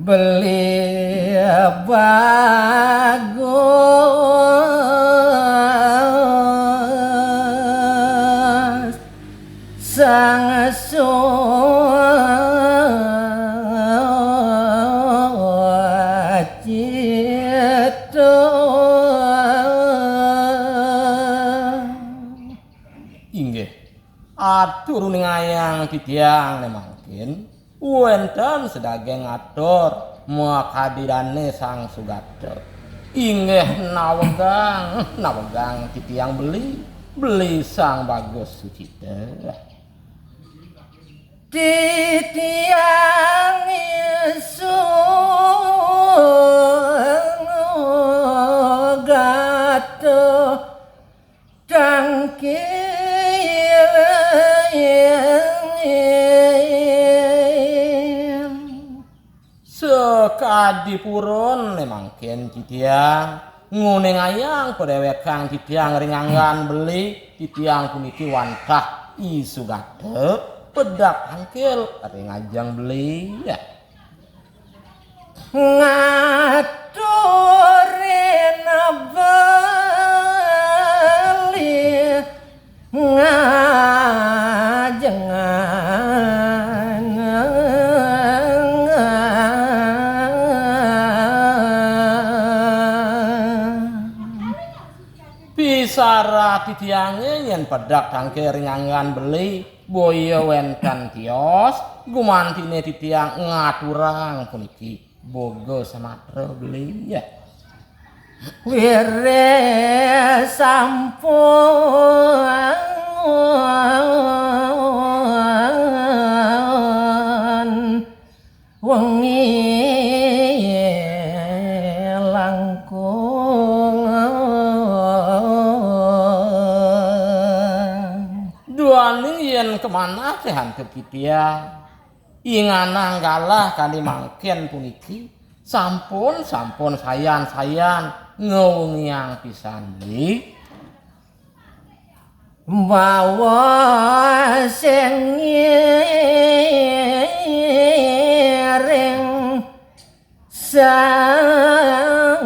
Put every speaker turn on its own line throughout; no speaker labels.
beli bagus sang sucito inggih atur ning ayang titiang nemangkin wonten sedage ngatur makadirane sang Sugata inggih nawegang titiang beli sang Bagus Sucita titiang Sugata sekadipurun nemangken titiang nguning ayang pedewekang titiang ringangan beli titiang puniki wantah Sugata pedak angkil ringajang beli ya ngaturin beli ngajengan pisara titiange yen pedak tangke ringangan beli boyo wenten tios gumantine titiang ngaturang puniki bogo samatra beli ya wire sampun wengi langkung duaning yen kemana tehan kekitia inganang galah kali mangken puniki sampun sayan ngewengiang pisan beli bawa sing ngiring sang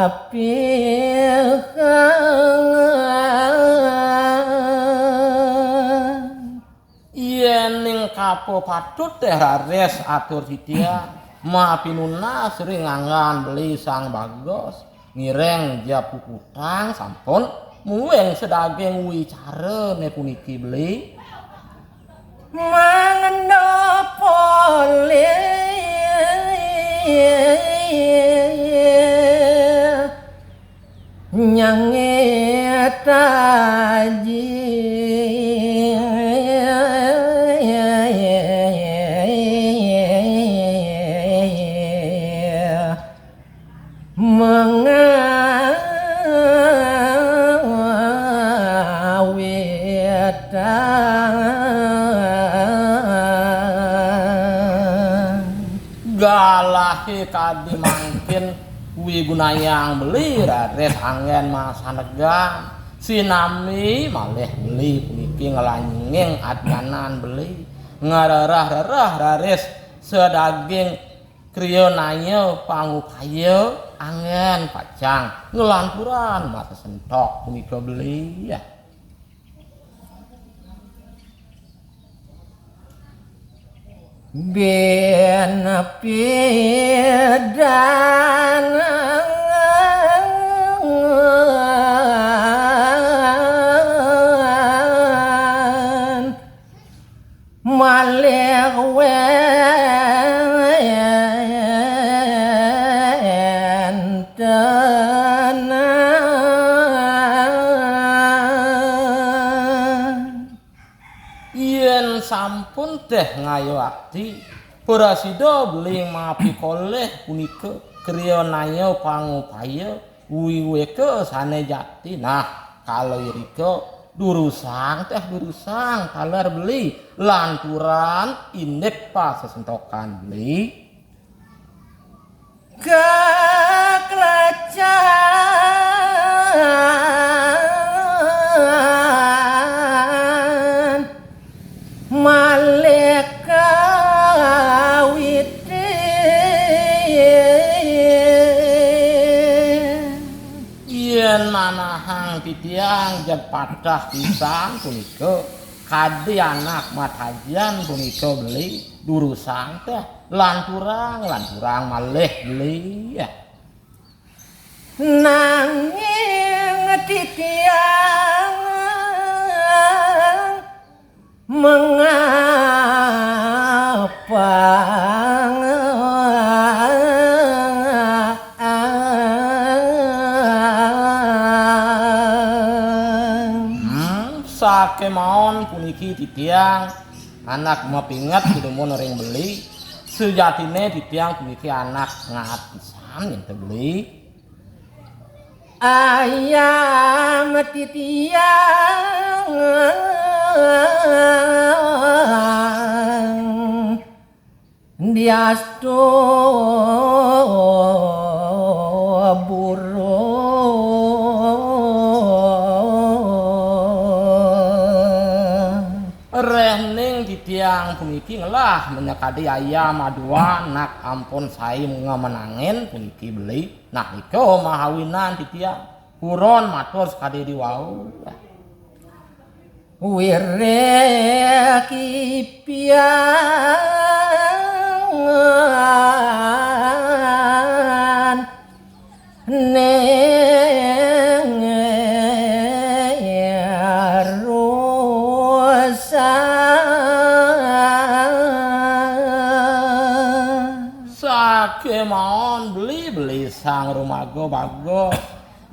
api ning kapo patut teh rares atur titia mapinuna sering ngangan beli sang Bagus ngireng ja puputang sampun muweng sedaging wicara ne puniki beli mangendopole nyangetaji galahe kadi mangkin wigunayang beli rares angin masanegan sinami malih beli puniki ngelanying adyanan beli ngararah rares sedaging kriya naya pangupaya angin pacang ngelanturan mata sentok punika beli ya ben pidan malih yen sampun teh ngayoakti prasida beli mapi koleh punika kriya naya pangupaya wiweke sane jati nah kalau irika durusang kalar beli lanturan indek pas sesentokan beli keklacan malika Memang titiang patah pisan punika kadi anak matajan punika beli durusang teh lanturang malih beli ya.
Nanging titiang mengapa
sakemawon puniki titiang anak mapinget kudumun ring beli sejatine titiang puniki anak ngaat pisan yen teu beli
ayam titiang diasto
titiang puniki ngelah menyakadi ayam aduan nak ampun saim ngamenangin puniki beli nak iko mahawinan titiang huron matur sekadi diwau
wirek ipian
kemon beli sang rumago bago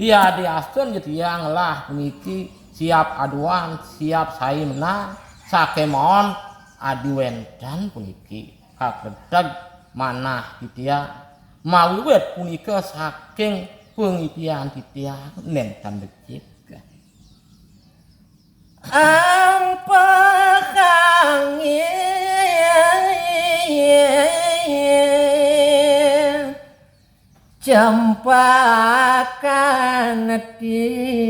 ya diasun titiang lah puniki siap aduan siap saimna sakemon aduendan puniki kakedeg manah titiang mawiwit punika saking pengitian titiang nentan becik
campakan tiang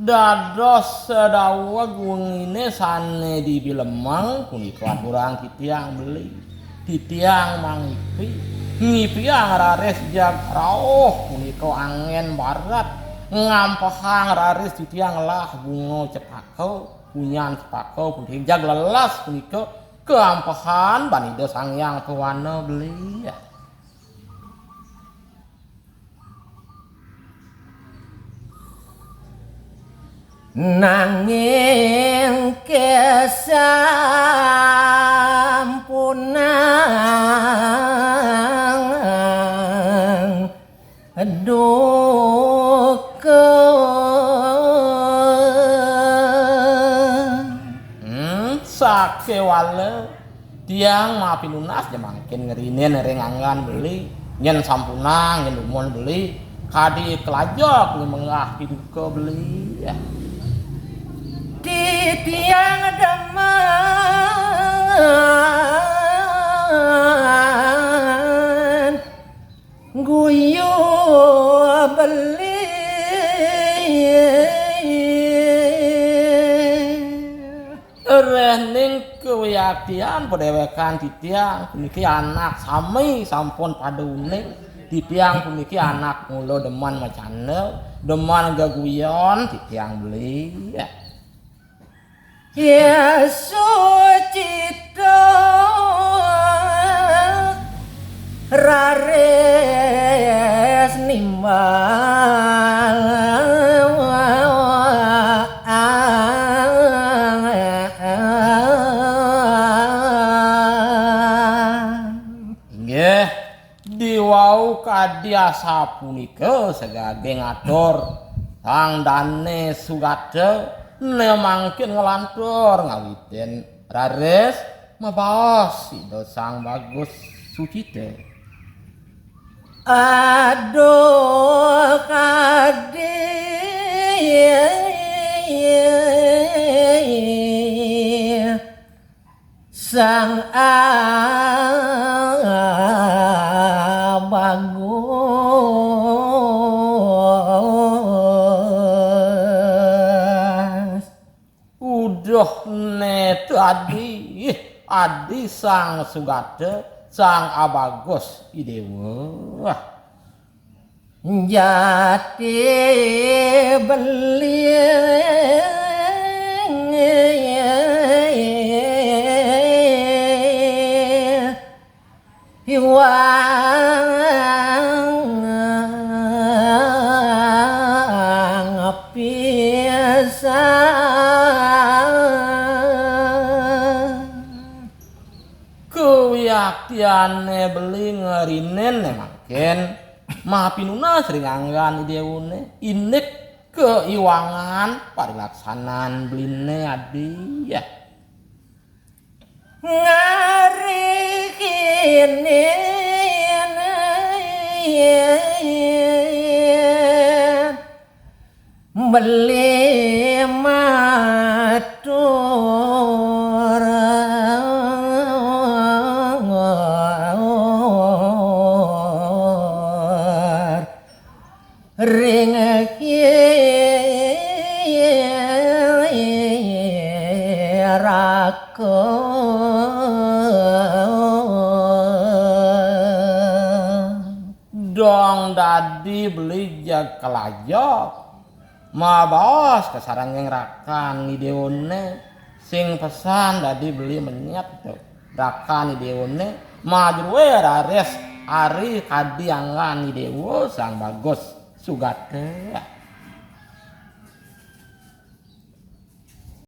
dados sedawa gungine sane di Bilemang punika kurang titiang beli titiang mangipi ngipiang raris jag rauh punika angin barat ngampahang raris titiang lah bungo cepako punyan cepako punika jag lelas punika keampahan banido sangyang tuwana beli ya.
Nanging kesampunan duka
sakewale tiang maafin lunas jamangkin ngerinin ringangan beli nyen sampunang nyen umon beli kadi kelajok mengah diduka beli ya.
Tiang deman guyu beli
rening kewiyaktian pedewekan titiang puniki anak sami sampun paduning titiang puniki anak mulo deman macane deman gaguyon titiang beli ya.
Yesucito rares nimbal
nggih diwau kadya sapunika segage ngatur sang dane sugade nemangkin ngelantur ngawiten rares mabaos sido sang bagus suci teh
aduh kadi sang bagus.
Udah ne tadi adi sang Sugate sang Abagos idewa.
Jati beling hiwang pisan
Kewaktiane beli ngerinen makin Mahapinuna sering anggan ideune inek keiwangan parilaksanan beline adi ya.
Ngari kini beli matur ring
Dong dadi beli jag kelayok mabos kesarang yang rakan ideune sing pesan dadi beli menyat tuh rakan ideune majurwe rares ari kadiangan idewo sang Bagos Sugate.